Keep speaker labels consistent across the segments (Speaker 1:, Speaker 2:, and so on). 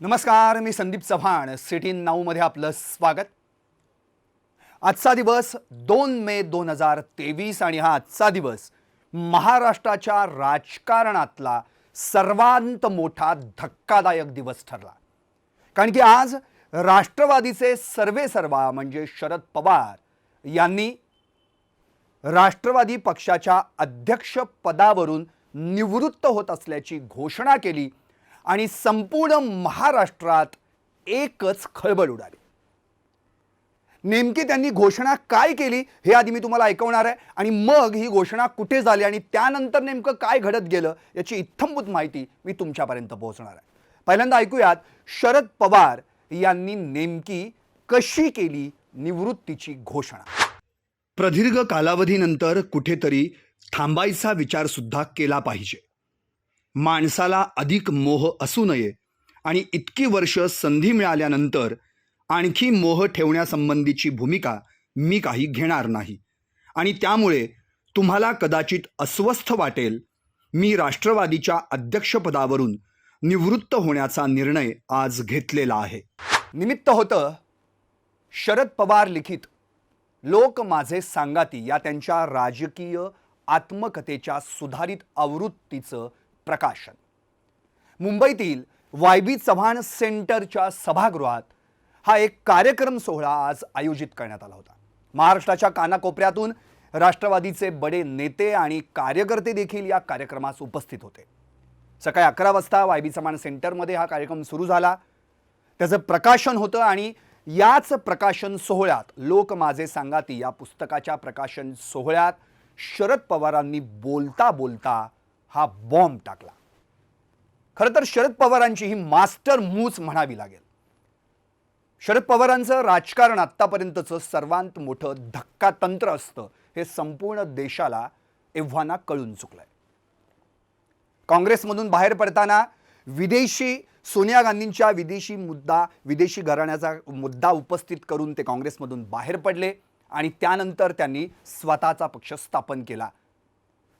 Speaker 1: नमस्कार, मी Sandeep Chavan. City now मध्ये आपलं स्वागत. आजचा दिवस 2 मे 2023 आणि हा आजचा दिवस महाराष्ट्राच्या राजकारणातला सर्वांत मोठा धक्कादायक दिवस ठरला. कारण की आज राष्ट्रवादीचे सर्वेसर्वा म्हणजे शरद पवार यांनी राष्ट्रवादी पक्षाच्या अध्यक्ष पदावरून निवृत्त होत असल्याची घोषणा केली आणि संपूर्ण महाराष्ट्रात एकच खळबळ उडाली. नेमकी त्यांनी घोषणा काय केली हे आधी मी तुम्हाला ऐकवणार आहे आणि मग ही घोषणा कुठे झाली आणि त्यानंतर नेमकं काय घडत गेलं याची इत्थंभूत माहिती मी तुमच्यापर्यंत पोहोचणार आहे. पहिल्यांदा ऐकूयात शरद पवार यांनी नेमकी कशी केली निवृत्तीची घोषणा. प्रदीर्घ कालावधीनंतर कुठेतरी थांबायचा विचार सुद्धा केला पाहिजे. माणसाला अधिक मोह असू नये आणि इतकी वर्ष संधी मिळाल्यानंतर आणखी मोह ठेवण्यासंबंधीची भूमिका मी काही घेणार नाही आणि त्यामुळे तुम्हाला कदाचित अस्वस्थ वाटेल. मी राष्ट्रवादीच्या अध्यक्षपदावरून निवृत्त होण्याचा निर्णय आज घेतलेला आहे. निमित्त होतं शरद पवार लिखित लोक माझे सांगाती या त्यांच्या राजकीय आत्मकथेच्या सुधारित आवृत्तीचं प्रकाशन. मुंबईतील वाय.बी. चव्हाण सेंटरच्या सभागृहात हा एक कार्यक्रम सोहळा आज आयोजित करण्यात आला होता. महाराष्ट्राच्या कानाकोपऱ्यातून राष्ट्रवादीचे बडे नेते आणि कार्यकर्ते देखील या कार्यक्रमास उपस्थित होते. सकाळी 11 वाजता वाय.बी. चव्हाण सेंटरमध्ये हा कार्यक्रम सुरू झाला. त्याचं प्रकाशन होतं आणि याच प्रकाशन सोहळ्यात लोक माझे सांगाती या पुस्तकाच्या प्रकाशन सोहळ्यात शरद पवारांनी बोलता बोलता हा बॉम्ब टाकला. खरं तर शरद पवारांची ही मास्टर मूव्ह म्हणावी लागेल. शरद पवारांचं राजकारण आत्तापर्यंतचं सर्वांत मोठं धक्कातंत्र असतं हे संपूर्ण देशाला एव्हाना कळून चुकलंय. काँग्रेसमधून बाहेर पडताना सोनिया गांधींच्या विदेशी घराण्याचा मुद्दा उपस्थित करून ते काँग्रेसमधून बाहेर पडले आणि त्यानंतर त्यांनी स्वतःचा पक्ष स्थापन केला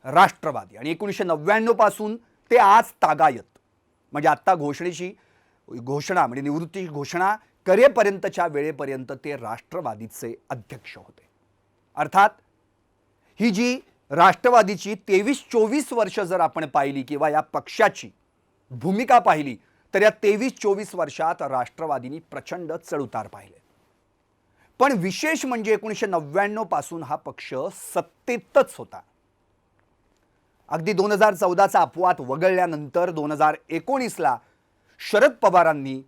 Speaker 1: राष्ट्रवादी. आणि 1999 पासून ते आज तागायत म्हणजे आत्ता घोषणा म्हणजे निवृत्तीची घोषणा करेपर्यंतच्या वेळेपर्यंत ते राष्ट्रवादीचे अध्यक्ष होते. अर्थात ही जी राष्ट्रवादीची 23-24 वर्ष जर आपण पाहिली किंवा या पक्षाची भूमिका पाहिली तर या 23-24 वर्षात राष्ट्रवादीने प्रचंड चढउतार पाहिले. पण विशेष म्हणजे 1999 पासून हा पक्ष सत्तेतच होता. अगदी 2014चा अपवाद वगळल्यानंतर 2019ला शरद पवारांनी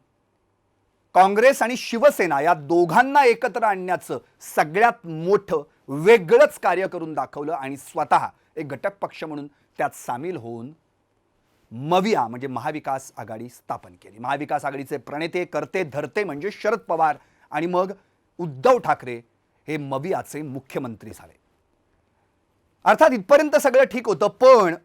Speaker 1: काँग्रेस आणि शिवसेना या दोघांना एकत्र आणण्याचं सगळ्यात मोठं वेगळंच कार्य करून दाखवलं आणि स्वतः एक घटक पक्ष म्हणून त्यात सामील होऊन मविया म्हणजे महाविकास आघाडी स्थापन केली. महाविकास आघाडीचे प्रणेते करते धरते म्हणजे शरद पवार आणि मग उद्धव ठाकरे हे मवियाचे मुख्यमंत्री झाले. अर्थात इथपर्यंत सगळं ठीक होतं. पण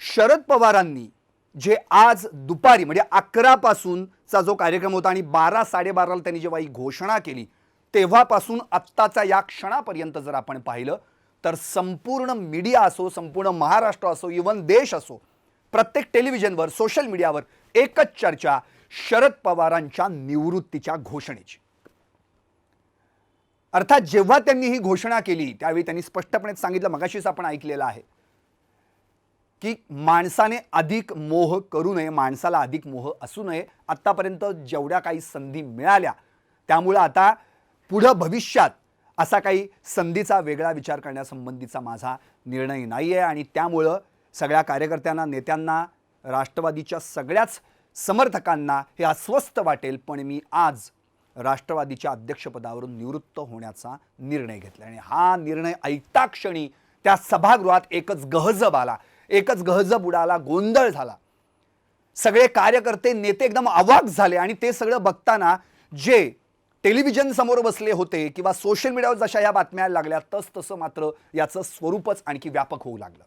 Speaker 1: शरद पवारांनी जे आज दुपारी म्हणजे 11 पासूनचा जो कार्यक्रम होता आणि 12-12:30ला त्यांनी जेव्हा ही घोषणा केली तेव्हापासून आत्ताचा या क्षणापर्यंत जर आपण पाहिलं तर संपूर्ण मीडिया असो, संपूर्ण महाराष्ट्र असो, इव्हन देश असो, प्रत्येक टेलिव्हिजनवर सोशल मीडियावर एकच चर्चा शरद पवारांच्या निवृत्तीच्या घोषणेची. अर्थात जेव्हा त्यांनी ही घोषणा केली त्यावेळी त्यांनी स्पष्टपणे सांगितलं, मगाशीच आपण ऐकलेलं आहे की माणसाने अधिक मोह करू नये, माणसाला अधिक मोह असू नये. आत्तापर्यंत जेवढ्या काही संधी मिळाल्या त्यामुळे आता पुढं भविष्यात असा काही संधीचा वेगळा विचार करण्यासंबंधीचा माझा निर्णय नाही आहे आणि त्यामुळं सगळ्या कार्यकर्त्यांना, नेत्यांना, राष्ट्रवादीच्या सगळ्याच समर्थकांना हे अस्वस्थ वाटेल पण मी आज राष्ट्रवादीच्या अध्यक्षपदावरून निवृत्त होण्याचा निर्णय घेतला. आणि हा निर्णय ऐकता क्षणी त्या सभागृहात एकच गहजब उडाला, गोंधळ झाला. सगळे कार्यकर्ते, नेते एकदम अवाक झाले आणि ते सगळं बघताना जे टेलिव्हिजन समोर बसले होते किंवा सोशल मीडियावर जशा या बातम्या लागल्या तसं मात्र याचं स्वरूपच आणखी व्यापक होऊ लागलं.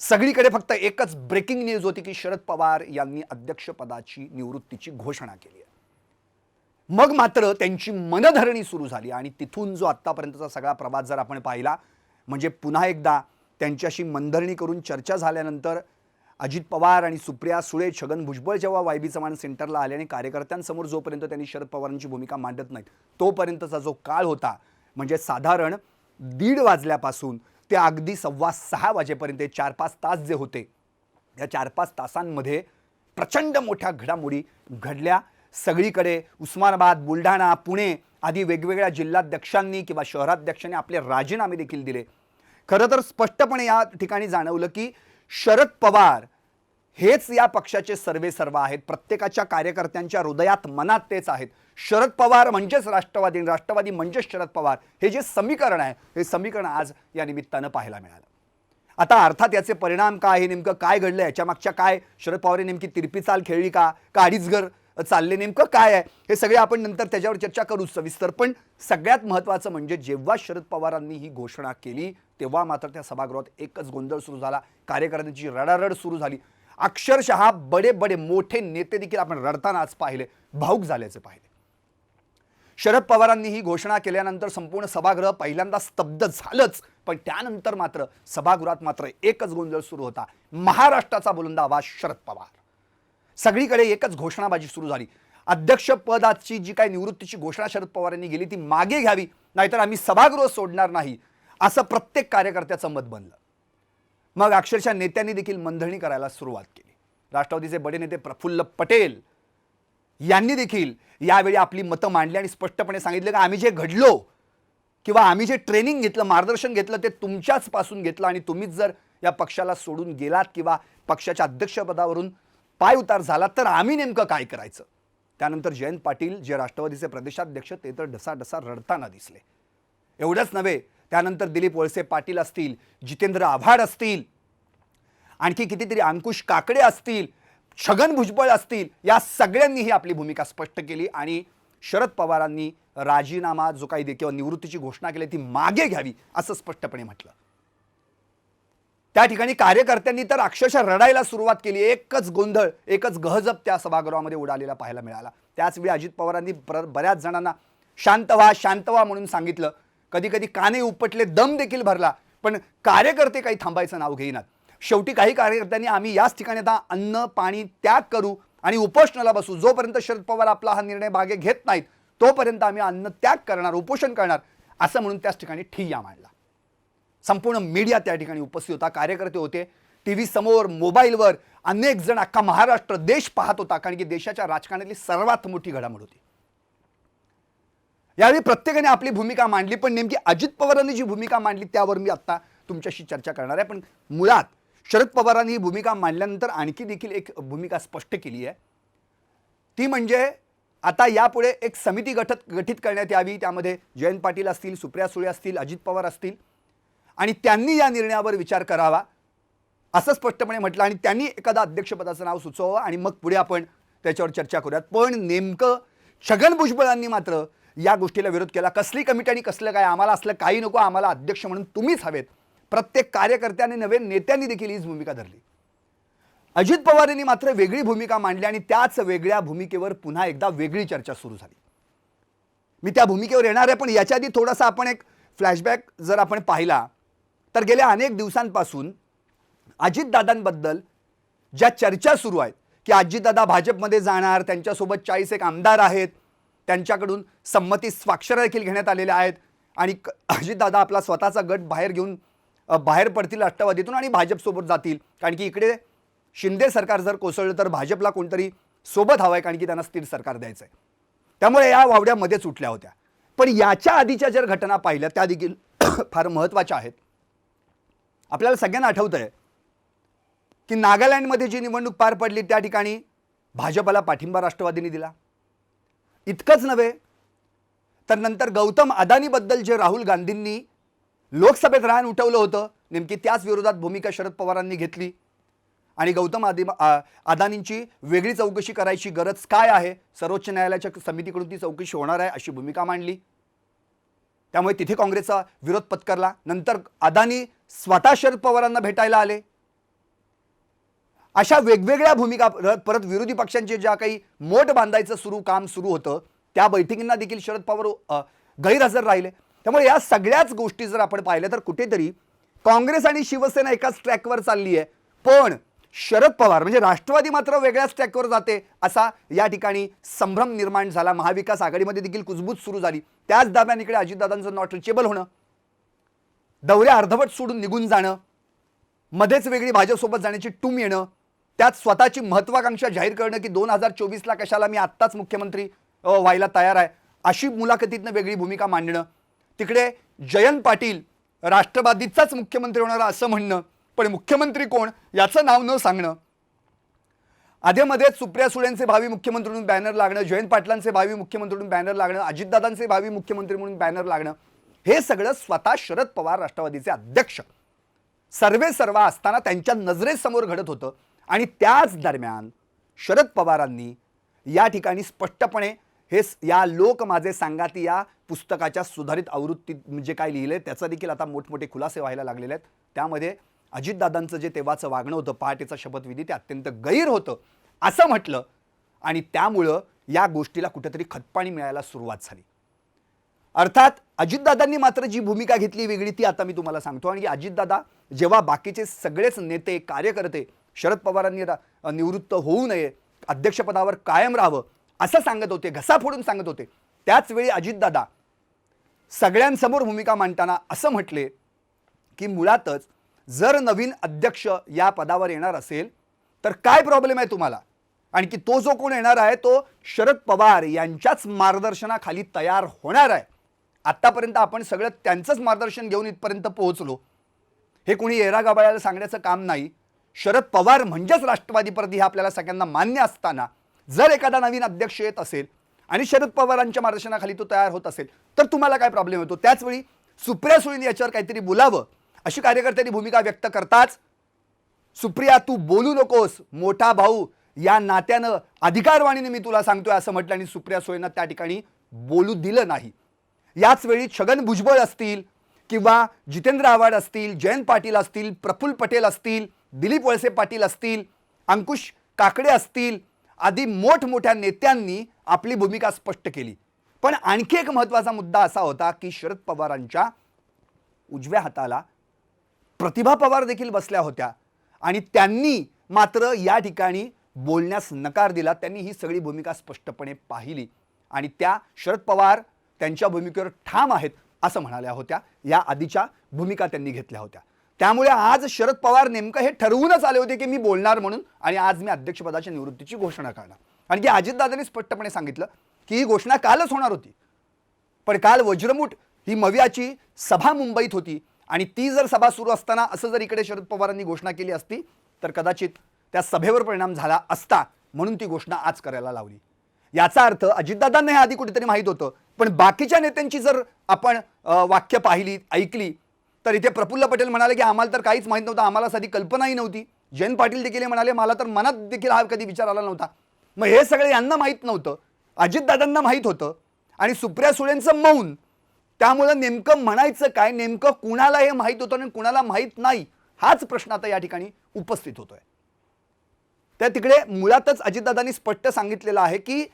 Speaker 1: सगळीकडे फक्त एकच ब्रेकिंग न्यूज होती की शरद पवार यांनी अध्यक्षपदाची निवृत्तीची घोषणा केली आहे. मग मात्र त्यांची मनधरणी सुरू झाली आणि तिथून जो आत्तापर्यंतचा सगळा प्रवास जर आपण पाहिला म्हणजे पुन्हा एकदा त्यांच्याशी मनधरणी करून चर्चा झाल्यानंतर अजित पवार आणि सुप्रिया सुळे, छगन भुजबळ जेव्हा वाय.बी. चव्हाण सेंटरला आले आणि कार्यकर्त्यांसमोर जोपर्यंत त्यांनी शरद पवारांची भूमिका मांडत नाहीत तोपर्यंतचा जो काळ होता, म्हणजे साधारण 1:30 वाजल्यापासून ते अगदी 5:15 वाजेपर्यंत 4-5 तास जे होते, या 4-5 तासांमध्ये प्रचंड मोठ्या घडामोडी घडल्या. सगळीकडे उस्मानाबाद, बुलढाणा, पुणे आदी वेगवेगळ्या जिल्हाध्यक्षांनी किंवा शहराध्यक्षांनी आपले राजीनामे देखील दिले. खरं तर स्पष्टपणे या ठिकाणी जाणवलं की शरद पवार हेच या पक्षाचे सर्वेसर्वा आहेत. प्रत्येकाच्या कार्यकर्त्यांच्या हृदयात, मनात तेच आहेत. शरद पवार म्हणजेच राष्ट्रवादी, राष्ट्रवादी म्हणजेच शरद पवार, हे जे समीकरण आहे, हे समीकरण आज या निमित्तानं पाहायला मिळालं. आता अर्थात याचे परिणाम काय, हे नेमकं काय घडलं, याच्या मागच्या काय शरद पवारांनी नेमकी तिरपी चाल खेळली का अडीच घर चालले, नेमकं काय आहे, हे सगळे आपण नंतर त्याच्यावर चर्चा करू सविस्तर. पण सगळ्यात महत्त्वाचं म्हणजे जेव्हा शरद पवारांनी ही घोषणा केली तेव्हा मात्र त्या सभागृहात एकच गोंधळ सुरू झाला. कार्यकर्त्यांची रडारड सुरू झाली. अक्षरशः बडे बडे मोठे नेते देखील आपण रडताना आज पाहिले, भाऊक झाल्याचे पाहिले. शरद पवारांनी ही घोषणा केल्यानंतर संपूर्ण सभागृह पहिल्यांदा स्तब्ध झालंच, पण त्यानंतर मात्र सभागृहात मात्र एकच गोंधळ सुरू होता. महाराष्ट्राचा बुलंद आवाज शरद पवार. सगळीकडे एकच घोषणाबाजी सुरू झाली. अध्यक्षपदाची जी काही निवृत्तीची घोषणा शरद पवारांनी केली ती मागे घ्यावी, नाहीतर आम्ही सभागृह सोडणार नाही, असं प्रत्येक कार्यकर्त्याचं मत बनलं. मग अक्षरशः नेत्यांनी देखील मंथनी करायला सुरुवात केली. राष्ट्रवादीचे बडे नेते प्रफुल्ल पटेल यांनी देखील यावेळी आपली मतं मांडली आणि स्पष्टपणे सांगितलं की आम्ही जे घडलो किंवा आम्ही जे ट्रेनिंग घेतलं, मार्गदर्शन घेतलं, ते तुमच्याच पासून घेतलं आणि तुम्हीच जर या पक्षाला सोडून गेलात किंवा पक्षाच्या अध्यक्षपदावरून पाय उतार झाला तर आम्ही नेमकं काय करायचं. त्यानंतर जयंत पाटील जे राष्ट्रवादीचे प्रदेशाध्यक्ष ते तर ढसाढसा रडताना दिसले. एवढंच नव्हे, त्यानंतर दिलीप वळसे पाटील असतील, जितेंद्र आव्हाड असतील, आणखी कितीतरी अंकुश काकडे असतील, छगन भुजबळ असतील, या सगळ्यांनीही आपली भूमिका स्पष्ट केली आणि शरद पवारांनी राजीनामा जो काही किंवा निवृत्तीची घोषणा केली ती मागे घ्यावी असं स्पष्टपणे म्हटलं. त्या ठिकाणी कार्यकर्त्यांनी तर अक्षरशः रडायला सुरुवात केली. एकच गोंधळ, एकच गहजब त्या सभागृहामध्ये उडालेला पाहायला मिळाला. त्याचवेळी अजित पवारांनी बऱ्याच जणांना शांत व्हा, शांत व्हा म्हणून सांगितलं. कधी कधी काने उपटले, दम देखील भरला, पण कार्यकर्ते काही थांबायचं नाव घेईनात. शेवटी काही कार्यकर्त्यांनी आम्ही याच ठिकाणी आता अन्न पाणी त्याग करू आणि उपोषणाला बसू, जोपर्यंत शरद पवार आपला हा निर्णय मागे घेत नाहीत तोपर्यंत आम्ही अन्न त्याग करणार, उपोषण करणार, असं म्हणून त्याच ठिकाणी ठिय्या मांडला. संपूर्ण मीडिया त्या ठिकाणी उपस्थित होता, कार्यकर्ते होते, टीव्ही समोर, मोबाईलवर अनेक जण, अख्खा महाराष्ट्र, देश पाहत होता, कारण की देशाच्या राजकारणातली सर्वात मोठी घडामोड होती. यावेळी प्रत्येकाने आपली भूमिका मांडली, पण नेमकी अजित पवारांनी जी भूमिका मांडली त्यावर मी आता तुमच्याशी चर्चा करणार आहे. पण मुळात शरद पवारांनी ही भूमिका मांडल्यानंतर आणखी देखील एक भूमिका स्पष्ट केली आहे. ती म्हणजे आता यापुढे एक समिती गठीत करण्यात यावी. त्यामध्ये जयंत पाटील असतील, सुप्रिया सुळे असतील, अजित पवार असतील, आणि त्यांनी या निर्णयावर विचार करावा असं स्पष्टपणे म्हटलं आणि त्यांनी एखादा अध्यक्षपदाचं नाव सुचवावं आणि मग पुढे आपण त्याच्यावर चर्चा करूयात. पण नेमकं छगन भुजबळांनी मात्र या गोष्टीला विरोध केला. कसली कमिटी आणि कसलं काय, आम्हाला असलं काही नको, आम्हाला अध्यक्ष म्हणून तुम्हीच हवेत. प्रत्येक कार्यकर्त्याने नव्हे, नेत्यांनी देखील हीच भूमिका धरली. अजित पवार यांनी मात्र वेगळी भूमिका मांडली आणि त्याच वेगळ्या भूमिकेवर पुन्हा एकदा वेगळी चर्चा सुरू झाली. मी त्या भूमिकेवर येणार आहे, पण याच्या आधी थोडासा आपण एक फ्लॅशबॅक जर आपण पाहिला तर गेल्या अनेक दिवसांपासून अजितदादांबद्दल ज्या चर्चा सुरू आहेत की अजितदादा भाजपमध्ये जाणार, त्यांच्यासोबत 40 एक आमदार आहेत, त्यांच्याकडून संमती स्वाक्षऱ्या देखील घेण्यात आलेल्या आहेत आणि अजितदादा आपला स्वतःचा गट बाहेर घेऊन बाहेर पडतील राष्ट्रवादीतून आणि भाजपसोबत जातील, कारण की इकडे शिंदे सरकार जर कोसळलं तर भाजपला कोणतरी सोबत हवं आहे, कारण की त्यांना स्थिर सरकार द्यायचं आहे. त्यामुळे या वावड्यामध्ये उठल्या होत्या. पण याच्या आधीच्या जर घटना पाहिल्या त्या देखील फार महत्त्वाच्या आहेत. आपल्याला सगळ्यांना आठवतंय की नागालँडमध्ये जी निवडणूक पार पडली त्या ठिकाणी भाजपला पाठिंबा राष्ट्रवादीने दिला. इतकंच नव्हे तर नंतर गौतम अदानीबद्दल जे राहुल गांधींनी लोकसभेत रान उठवलं होतं, नेमकी त्याच विरोधात भूमिका शरद पवारांनी घेतली आणि गौतम अदानींची वेगळी चौकशी करायची गरज काय आहे, सर्वोच्च न्यायालयाच्या समितीकडून ती चौकशी होणार आहे अशी भूमिका मांडली. त्यामुळे तिथे काँग्रेसचा विरोध पत्करला. नंतर अदानी स्वतः शरद पवारांना भेटायला आले. अशा वेगवेगळ्या भूमिका, परत विरोधी पक्षांचे ज्या काही मोठ बांधायचं काम सुरू होतं त्या बैठकींना देखील शरद पवार गैरहजर राहिले. त्यामुळे या सगळ्याच गोष्टी जर आपण पाहिल्या तर कुठेतरी काँग्रेस आणि शिवसेना एकाच ट्रॅकवर चालली आहे, पण शरद पवार म्हणजे राष्ट्रवादी मात्र वेगळ्याच ट्रॅकवर जाते असा या ठिकाणी संभ्रम निर्माण झाला. महाविकास आघाडीमध्ये देखील कुजबूज सुरू झाली. त्याच दरम्यान इकडे अजितदादांचं नॉट रिचेबल होणं, दौरे अर्धवट सोडून निघून जाणं, मध्येच वेगळी भाजपसोबत जाण्याची टूम येणं, त्यात स्वतःची महत्वाकांक्षा जाहीर करणं की 2024ला कशाला मी आत्ताच मुख्यमंत्री व्हायला तयार आहे अशी मुलाखतीतनं वेगळी भूमिका मांडणं, तिकडे जयंत पाटील राष्ट्रवादीचाच मुख्यमंत्री होणार असं म्हणणं, पण मुख्यमंत्री कोण याचं नाव न सांगणं, आधेमध्येच सुप्रिया सुळेंचे भावी मुख्यमंत्री म्हणून बॅनर लागणं, जयंत पाटलांचे भावी मुख्यमंत्री म्हणून बॅनर लागणं, अजितदादांचे भावी मुख्यमंत्री म्हणून बॅनर लागणं, हे सगळं स्वतः शरद पवार राष्ट्रवादीचे अध्यक्ष सर्वे सर्वा असताना त्यांच्या नजरेसमोर घडत होतं. आणि त्याच दरम्यान शरद पवारांनी या ठिकाणी स्पष्टपणे हे या लोक माझे सांगाती या पुस्तकाच्या सुधारित आवृत्तीत जे काय लिहिलंय त्याचा देखील आता मोठमोठे खुलासे व्हायला लागलेले आहेत. त्यामध्ये अजितदादांचं जे तेव्हाचं वागणं होतं, पहाटेचा शपथविधी, ते अत्यंत गैर होतं असं म्हटलं. आणि त्यामुळं या गोष्टीला कुठेतरी खतपाणी मिळायला सुरुवात झाली. अर्थात अजितदादांनी मात्र जी भूमिका घेतली वेगळी ती आता मी तुम्हाला सांगतो. आणि अजितदादा जेव्हा बाकीचे सगळेच नेते कार्यकर्ते शरद पवारांनी निवृत्त होऊ नये, अध्यक्षपदावर कायम राहावं असं सांगत होते, घसा फोडून सांगत होते, त्याच वेळी अजितदादा सगळ्यांसमोर भूमिका मांडताना असं म्हटले की मुळातच जर नवीन अध्यक्ष या पदावर येणार असेल तर काय प्रॉब्लेम आहे तुम्हाला, आणि की तो जो कोण येणार आहे तो शरद पवार यांच्याच मार्गदर्शनाखाली तयार होणार आहे. आतापर्यंत आपण सगळं त्यांचंच मार्गदर्शन घेऊन इथपर्यंत पोहोचलो, हे कोणी येरा गाबाळ्याला सांगण्याचं काम नाही. शरद पवार म्हणजेच राष्ट्रवादीप्रती हे आपल्याला सगळ्यांना मान्य असताना जर एखादा नवीन अध्यक्ष येत असेल आणि शरद पवारांच्या मार्गदर्शनाखाली तो तयार होत असेल तर तुम्हाला काय प्रॉब्लेम होतो. त्याचवेळी सुप्रिया सुळेंनी याच्यावर काहीतरी बोलावं अशी कार्यकर्त्यांनी भूमिका व्यक्त करताच, सुप्रिया तू बोलू नकोस, मोठा भाऊ या नात्यानं अधिकारवाणीने मी तुला सांगतोय असं म्हटलं आणि सुप्रिया सुळेंना त्या ठिकाणी बोलू दिलं नाही. याच वेळी छगन भुजबळ असतील किंवा जितेंद्र आव्हाड असतील, जयंत पाटील असतील, प्रफुल्ल पटेल असतील, दिलीप वळसे पाटील असतील, अंकुश काकडे असतील आदी मोठमोठ्या नेत्यांनी आपली भूमिका स्पष्ट केली. पण आणखी एक महत्त्वाचा मुद्दा असा होता की शरद पवारांच्या उजव्या हाताला प्रतिभा पवार देखील बसल्या होत्या आणि त्यांनी मात्र या ठिकाणी बोलण्यास नकार दिला. त्यांनी ही सगळी भूमिका स्पष्टपणे पाहिली आणि त्या शरद पवार त्यांच्या भूमिकेवर ठाम आहेत असं म्हणाल्या होत्या. या आधीच्या भूमिका त्यांनी घेतल्या होत्या. त्यामुळे आज शरद पवार नेमकं हे ठरवूनच आले होते की मी बोलणार म्हणून आणि आज मी अध्यक्षपदाच्या निवृत्तीची घोषणा करणार. आणि की अजितदादांनी स्पष्टपणे सांगितलं की ही घोषणा कालच होणार होती, पण काल वज्रमुठ ही मवियाची सभा मुंबईत होती आणि ती जर सभा सुरू असताना असं जर इकडे शरद पवारांनी घोषणा केली असती तर कदाचित त्या सभेवर परिणाम झाला असता, म्हणून ती घोषणा आज करायला लावली. याचा अर्थ अजितदादांना हे आधी कुठेतरी माहीत होतं, पण बाकीच्या नेत्यांची जर आपण वाक्य पाहिली ऐकली तर इथे प्रफुल्ल पटेल म्हणाले की आम्हाला तर काहीच माहीत नव्हतं, आम्हाला साधी कल्पनाही नव्हती. जयंत पाटील देखील म्हणाले मला तर मनात देखील हा कधी विचार आला नव्हता. मग हे सगळे यांना माहीत नव्हतं, अजितदादांना माहीत होतं आणि सुप्रिया सुळेंचं मौन. त्यामुळं नेमकं म्हणायचं काय, नेमकं कुणाला हे माहीत होतं आणि कुणाला माहीत नाही हाच प्रश्न आता या ठिकाणी उपस्थित होतोय. त्या तिकडे मुळातच अजितदादांनी स्पष्ट सांगितलेलं आहे की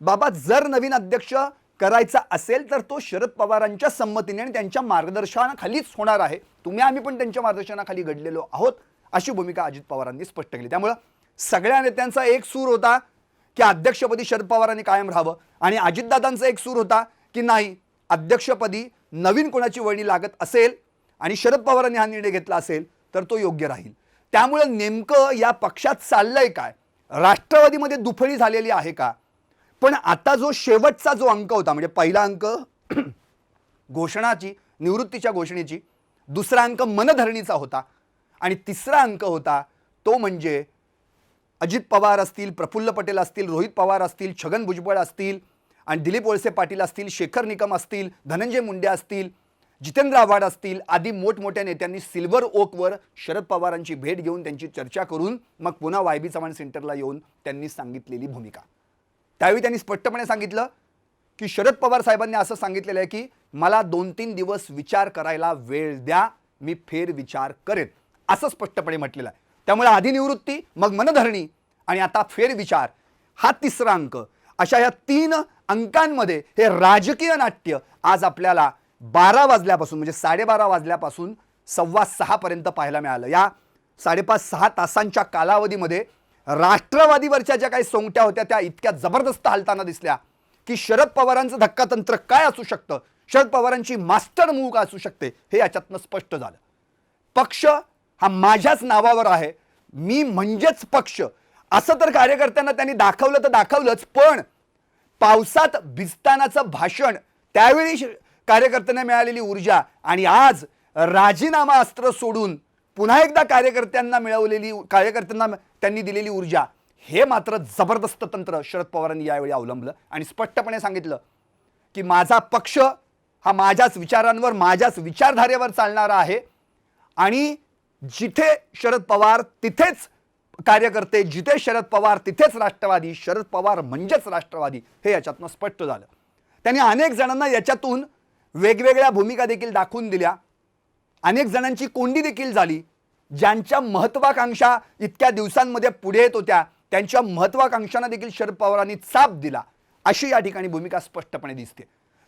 Speaker 1: बाबा जर नवीन अध्यक्ष करायचा असेल तर तो शरद पवारांच्या संमतीने आणि त्यांच्या मार्गदर्शनाखालीच होणार आहे. तुम्ही आम्ही पण त्यांच्या मार्गदर्शनाखाली घडलेलो आहोत अशी भूमिका अजित पवारांनी स्पष्ट केली. त्यामुळे सगळ्या नेत्यांचा एक सूर होता की अध्यक्षपदी शरद पवारांनी कायम राहावं आणि अजितदादांचा एक सूर होता की नाही, अध्यक्षपदी नवीन कोणाची वळणी लागत असेल आणि शरद पवारांनी हा निर्णय घेतला असेल तर तो योग्य राहील. त्यामुळे नेमकं या पक्षात चाललंय काय, राष्ट्रवादीमध्ये दुफळी झालेली आहे का. पण आता जो शेवटचा जो अंक होता म्हणजे पहिला अंक घोषणाची निवृत्तीच्या घोषणेची, दुसरा अंक मनधरणीचा होता आणि तिसरा अंक होता तो म्हणजे अजित पवार असतील, प्रफुल्ल पटेल असतील, रोहित पवार असतील, छगन भुजबळ असतील आणि दिलीप वळसे पाटील असतील, शेखर निकम असतील, धनंजय मुंडे असतील, जितेंद्र आव्हाड असतील आदी मोठमोठ्या नेत्यांनी सिल्वर ओकवर शरद पवारांची भेट घेऊन त्यांची चर्चा करून मग पुन्हा वाय.बी. चव्हाण सेंटरला येऊन त्यांनी सांगितलेली भूमिका. त्यावेळी त्यांनी स्पष्टपणे सांगितलं की शरद पवार साहेबांनी असं सांगितलेलं आहे की मला 2-3 दिवस विचार करायला वेळ द्या, मी फेर विचार करेन असं स्पष्टपणे म्हटलेलं आहे. त्यामुळे आधी निवृत्ती, मग मनधरणी आणि आता फेर विचार हा तिसरा अंक. अशा या 3 अंकांमध्ये हे राजकीय नाट्य आज आपल्याला 12 वाजल्यापासून म्हणजे 12:30 वाजल्यापासून 6:15 पर्यंत पाहायला मिळालं. या 5.5-6 तासांच्या कालावधीमध्ये राष्ट्रवादीवरच्या ज्या काही सोंगट्या होत्या त्या इतक्या जबरदस्त हालताना दिसल्या की शरद पवारांचं धक्कातंत्र काय असू शकतं, शरद पवारांची मास्टर मूव्ह काय असू शकते हे याच्यातनं स्पष्ट झालं. पक्ष हा माझ्याच नावावर आहे, मी म्हणजेच पक्ष, असं तर कार्यकर्त्यांना त्यांनी दाखवलं तर दाखवलंच, पण पावसात भिजतानाचं भाषण त्यावेळी कार्यकर्त्यांना मिळालेली ऊर्जा आणि आज राजीनामा अस्त्र सोडून पुन्हा एकदा कार्यकर्त्यांना त्यांनी दिलेली ऊर्जा, हे मात्र जबरदस्त तंत्र शरद पवारांनी यावेळी अवलंबलं आणि स्पष्टपणे सांगितलं की माझा पक्ष हा माझ्याच विचारांवर, माझ्याच विचारधारेवर चालणारा आहे आणि जिथे शरद पवार तिथेच कार्यकर्ते, जिथे शरद पवार तिथेच राष्ट्रवादी, शरद पवार म्हणजेच राष्ट्रवादी, हे याच्यातनं स्पष्ट झालं. त्यांनी अनेक जणांना याच्यातून वेगवेगळ्या भूमिका देखील दाखवून दिल्या, अनेक जणांची कोंडी देखील झाली. ज्यांच्या महत्वाकांक्षा इतक्या दिवसांमध्ये पुढे येत होत्या त्यांच्या महत्वाकांक्षांना देखील शरद पवारांनी चाप दिला, अशी या ठिकाणी भूमिका स्पष्टपणे दिसते.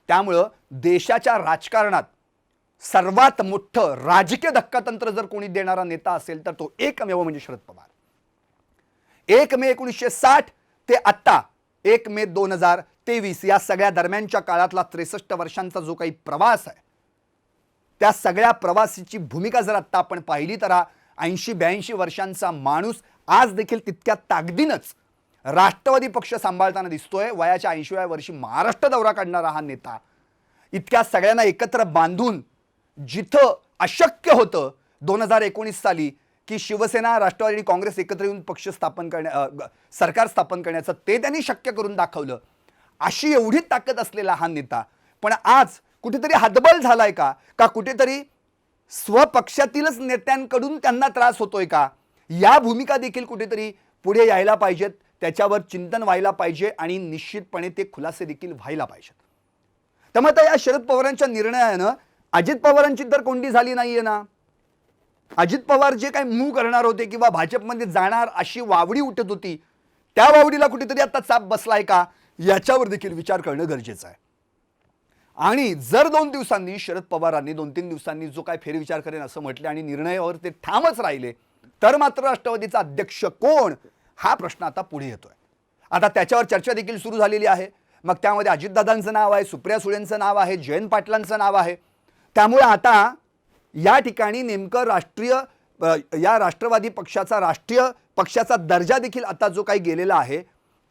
Speaker 1: त्यामुळं देशाच्या राजकारणात सर्वात मोठं राजकीय धक्कातंत्र जर कोणी देणारा नेता असेल तर तो एकमेव म्हणजे शरद पवार. 1 मे 1960 ते आत्ता 1 मे 2023 या सगळ्या दरम्यानच्या काळातला 63 वर्षांचा जो काही प्रवास आहे, त्या सगळ्या प्रवासाची भूमिका जर आत्ता आपण पाहिली तर हा 80-82 वर्षांचा माणूस आज देखील तितक्या ताकदीनंच राष्ट्रवादी पक्ष सांभाळताना दिसतोय. वयाच्या 80व्या वर्षी महाराष्ट्र दौरा काढणारा हा नेता इतक्या सगळ्यांना एकत्र बांधून, जिथं अशक्य होतं 2019 साली की शिवसेना, राष्ट्रवादी आणि काँग्रेस एकत्र येऊन पक्ष सरकार स्थापन करण्याचं, ते त्यांनी शक्य करून दाखवलं. अशी एवढी ताकद असलेला हा नेता पण आज कुठेतरी हतबल झालाय का कुठेतरी स्वपक्षातीलच नेत्यांकडून त्यांना त्रास होतोय का, या भूमिका देखील कुठेतरी पुढे यायला पाहिजेत, त्याच्यावर चिंतन व्हायला पाहिजे आणि निश्चितपणे ते खुलासे देखील व्हायला पाहिजेत. त्यामुळे आता या शरद पवारांच्या निर्णयानं अजित पवारांची तर कोंडी झाली नाहीये ना. अजित पवार जे काही मूव्ह करणार होते किंवा भाजपमध्ये जाणार अशी वावडी उठत होती, त्या वावडीला कुठेतरी आता चाप बसलाय का, याच्यावर देखील विचार करणं गरजेचं आहे. आणि जर 2 दिवसांनी शरद पवारांनी 2-3 दिवसांनी जो काय फेरविचार करेन असं म्हटले आणि निर्णयावर ते ठामच राहिले तर मात्र राष्ट्रवादीचा अध्यक्ष कोण हा प्रश्न आता पुढे येतोय. आता त्याच्यावर चर्चा देखील सुरू झालेली आहे. मग त्यामध्ये अजितदादांचं नाव आहे, सुप्रिया सुळेंचं नाव आहे, जयंत पाटलांचं नाव आहे. त्यामुळे आता या ठिकाणी नेमकं या राष्ट्रवादी पक्षाचा राष्ट्रीय पक्षाचा दर्जा देखील आता जो काही गेलेला आहे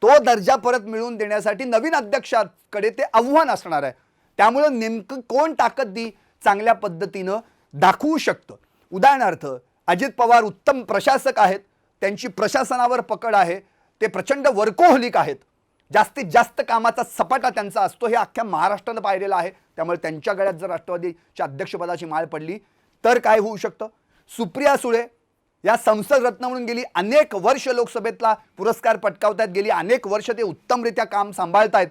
Speaker 1: तो दर्जा परत मिळवून देण्यासाठी नवीन अध्यक्षाकडे ते आव्हान असणार आहे. त्यामुळे नेमकं कोण ताकदी चांगल्या पद्धतीनं दाखवू शकतं. उदाहरणार्थ अजित पवार उत्तम प्रशासक आहेत, त्यांची प्रशासनावर पकड आहे, ते प्रचंड वर्कोहोलिक आहेत, जास्तीत जास्त कामाचा सपाटा त्यांचा असतो, हे अख्ख्या महाराष्ट्राला पाहिलेलं आहे. त्यामुळे त्यांच्या गळ्यात जर राष्ट्रवादीच्या अध्यक्षपदाची माळ पडली तर काय होऊ शकतं. सुप्रिया सुळे या संसद रत्न म्हणून गेली अनेक वर्ष लोकसभेतला पुरस्कार पटकावतात, गेली अनेक वर्ष ते उत्तमरित्या काम सांभाळतायत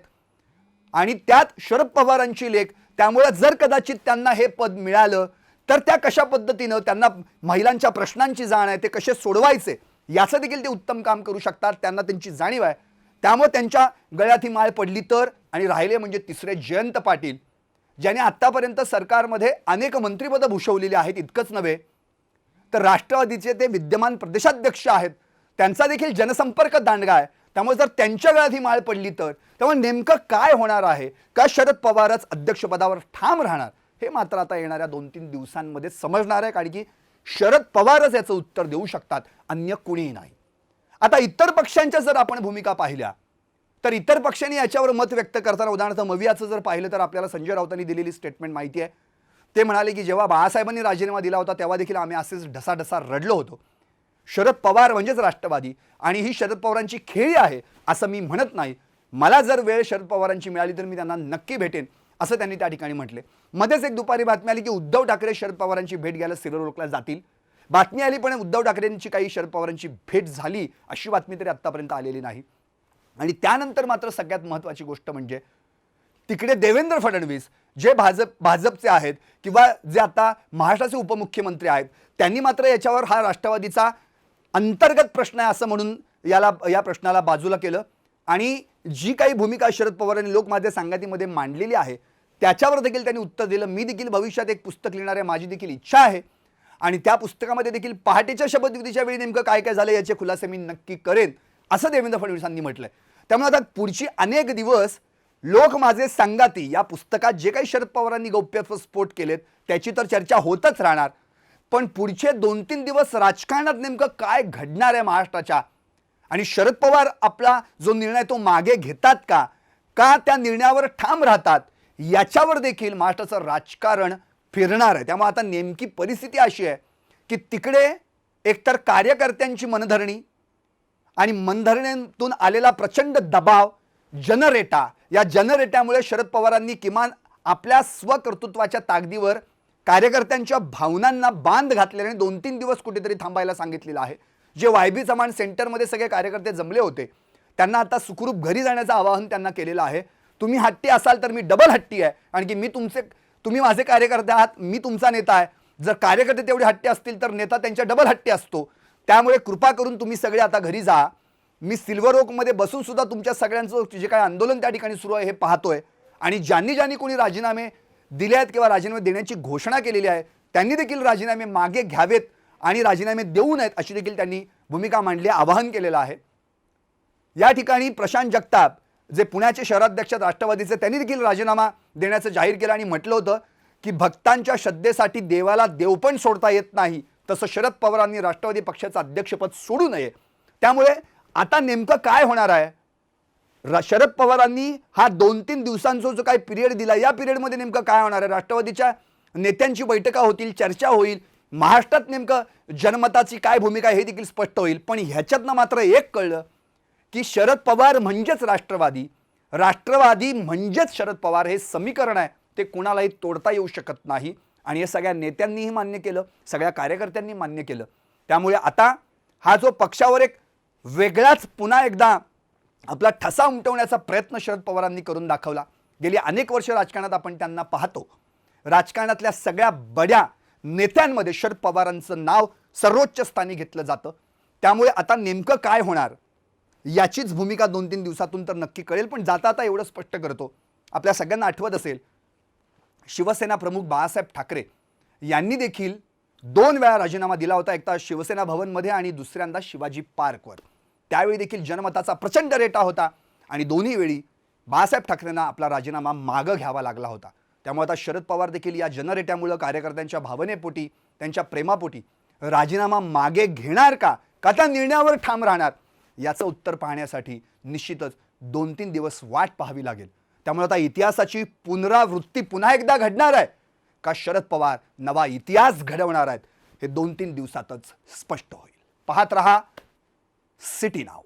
Speaker 1: आणि त्यात शरद पवारांची लेख. त्यामुळे जर कदाचित त्यांना हे पद मिळालं तर त्या कशा पद्धतीनं, त्यांना महिलांच्या प्रश्नांची जाण आहे, ते कसे सोडवायचे याचं देखील ते उत्तम काम करू शकतात, त्यांना त्यांची जाणीव आहे. त्यामुळे त्यांच्या गळ्यात ही माळ पडली तर. आणि राहिले म्हणजे तिसरे जयंत पाटील, ज्याने आत्तापर्यंत सरकारमध्ये अनेक मंत्रिपदं भूषवलेली आहेत. इतकंच नव्हे तर राष्ट्रवादीचे ते विद्यमान प्रदेशाध्यक्ष आहेत, त्यांचा देखील जनसंपर्क दांडगा आहे. त्यामुळे जर त्यांच्या गळ्यात ही माळ पडली तर त्यामुळे नेमकं काय होणार आहे, का शरद पवारच अध्यक्षपदावर ठाम राहणार, हे मात्र आता येणाऱ्या 2-3 दिवसांमध्ये समजणार आहे. कारण की शरद पवारच याचं उत्तर देऊ शकतात, अन्य कुणीही नाही. आता इतर पक्षांच्या जर आपण भूमिका पाहिल्या तर इतर पक्षांनी याच्यावर मत व्यक्त करताना, उदाहरणार्थ मवियाचं जर पाहिलं तर आपल्याला संजय राऊतांनी दिलेली स्टेटमेंट माहिती आहे. ते म्हणाले की जेव्हा बाळासाहेबांनी राजीनामा दिला होता तेव्हा देखील आम्ही असेच ढसाढसा रडलो होतो. शरद पवार म्हणजेच राष्ट्रवादी आणि ही शरद पवारांची खेळी आहे असं मी म्हणत नाही. मला जर वेळ शरद पवारांची मिळाली तर मी त्यांना नक्की भेटेन, असं त्यांनी त्या ठिकाणी म्हटले. मध्येच एक दुपारी बातमी आली की उद्धव ठाकरे शरद पवारांची भेट घ्यायला सिरोडला जातील. बातमी आली पण उद्धव ठाकरेंची काही शरद पवारांची भेट झाली अशी बातमी तरी आत्तापर्यंत आलेली नाही. आणि त्यानंतर मात्र सगळ्यात महत्त्वाची गोष्ट म्हणजे तिकडे देवेंद्र फडणवीस जे भाजपचे आहेत किंवा जे आता महाराष्ट्राचे उपमुख्यमंत्री आहेत, त्यांनी मात्र याच्यावर हा राष्ट्रवादीचा अंतर्गत प्रश्न आहे असं म्हणून या प्रश्नाला बाजूला केलं आणि जी काही भूमिका शरद पवारांनी लोकमान्य संगातीमध्ये मांडलेली आहे त्याच्यावर देखील त्यांनी उत्तर दिलं. मी देखील भविष्यात एक पुस्तक लिहिणार आहे, माझी देखील इच्छा आहे आणि त्या पुस्तकामध्ये देखील पहाटेच्या शपथविधीच्या वेळी नेमकं काय काय झालं याचे खुलासे मी नक्की करेन असं देवेंद्र फडणवीसांनी म्हटलंय. त्यामुळे आता पुढची अनेक दिवस लोक माझे संगाती या पुस्तकात जे काही शरद पवारांनी गौप्यस्फोट केलेत त्याची तर चर्चा होतच राहणार. पण पुढचे 2-3 दिवस राजकारणात नेमकं काय घडणार आहे महाराष्ट्राच्या, आणि शरद पवार आपला जो निर्णय तो मागे घेतात का त्या निर्णयावर ठाम राहतात, याच्यावर देखील महाराष्ट्राचं राजकारण फिरणार आहे. त्यामुळे आता नेमकी परिस्थिती अशी आहे की तिकडे एकतर कार्यकर्त्यांची मनधरणी आणि मनधरणीतून आलेला प्रचंड दबाव, जनरेटा, या जनरेट्यामुळे शरद पवारांनी किमान आपल्या स्वकर्तृत्वाच्या ताकदीवर कार्यकर्त्यांच्या भावनांना बांध घातलेले 2-3 दिवस कुठेतरी थांबायला सांगितलेलं आहे. जे वायबी चव्हाण सेंटरमध्ये सगळे कार्यकर्ते जमले होते त्यांना आता सुखरूप घरी जाण्याचं आवाहन त्यांना केलेलं आहे. तुम्ही हट्टी असाल तर मी डबल हट्टी आहे, कारण की तुम्ही माझे कार्यकर्ते आहात, मी तुमचा नेता आहे. जर कार्यकर्ते तेवढे हट्टी असतील तर नेता त्यांच्या डबल हट्टी असतो. त्यामुळे कृपा करून तुम्ही सगळे आता घरी जा. मी सिल्वर ओकमध्ये बसून सुद्धा तुमच्या सगळ्यांचं जे काही आंदोलन त्या ठिकाणी सुरू आहे हे पाहतोय, आणि ज्यांनी कोणी राजीनामे दिले आहेत किंवा राजीनामे देण्याची घोषणा केलेली आहे त्यांनी देखील राजीनामे मागे घ्यावेत आणि राजीनामे देऊ नयेत अशी देखील त्यांनी भूमिका मांडली, आवाहन केलेलं आहे. या ठिकाणी प्रशांत जगताप जे पुण्याचे शहराध्यक्ष राष्ट्रवादीचे त्यांनी देखील राजीनामा देण्याचं जाहीर केलं आणि म्हटलं होतं की भक्तांच्या श्रद्धेसाठी देवाला देव पण सोडता येत नाही, तसं शरद पवारांनी राष्ट्रवादी पक्षाचं अध्यक्षपद सोडू नये. त्यामुळे आता नेमकं काय होणार आहे, शरद पवारांनी हा 2-3 दिवसांचा जो काही पिरियड दिला या पिरियडमध्ये नेमकं काय होणार आहे, राष्ट्रवादीच्या नेत्यांची बैठका होतील, चर्चा होईल, महाराष्ट्रात नेमकं जनमताची काय भूमिका हे देखील स्पष्ट होईल. पण ह्याच्यातनं मात्र एक कळलं की शरद पवार म्हणजेच राष्ट्रवादी, राष्ट्रवादी म्हणजेच शरद पवार हे समीकरण आहे ते कोणालाही तोडता येऊ शकत नाही. आणि हे सगळ्या नेत्यांनीही मान्य केलं, सगळ्या कार्यकर्त्यांनी मान्य केलं. त्यामुळे आता हा जो पक्षावर एक वेगळाच पुन्हा एकदा आपला ठसा उमटवण्याचा प्रयत्न शरद पवारांनी करून दाखवला. गेली अनेक वर्ष राजकारणात आपण त्यांना पाहतो, राजकारणातल्या सगळ्या बड्या नेत्यांमध्ये शरद पवारांचं नाव सर्वोच्च स्थानी घेतलं जातं. त्यामुळे आता नेमकं काय होणार याचीच भूमिका 2-3 दिवसातून तर नक्की कळेल. पण जाता आता एवढं स्पष्ट करतो, आपल्या सगळ्यांना आठवत असेल शिवसेना प्रमुख बाळासाहेब ठाकरे यांनी देखील 2 वेळा राजीनामा दिला होता, एकदा शिवसेना भवनमध्ये आणि दुसऱ्यांदा शिवाजी पार्कवर. त्यावेळी देखील जनमताचा प्रचंड रेटा होता आणि दोन्ही वेळी बाळासाहेब ठाकरेंना आपला राजीनामा मागं घ्यावा लागला होता. त्यामुळे आता शरद पवार देखील या जनरेट्यामुळे कार्यकर्त्यांच्या भावनेपोटी, त्यांच्या प्रेमापोटी राजीनामा मागे घेणार का त्या निर्णयावर ठाम राहणार, याचं उत्तर पाहण्यासाठी निश्चितच 2-3 दिवस वाट पाहावी लागेल. त्यामुळे आता इतिहासाची पुनरावृत्ती पुन्हा एकदा घडणार आहे का शरद पवार नवा इतिहास घडवणार आहेत, हे 2-3 दिवसातच स्पष्ट होईल. पाहत रहा सिटी नाऊ.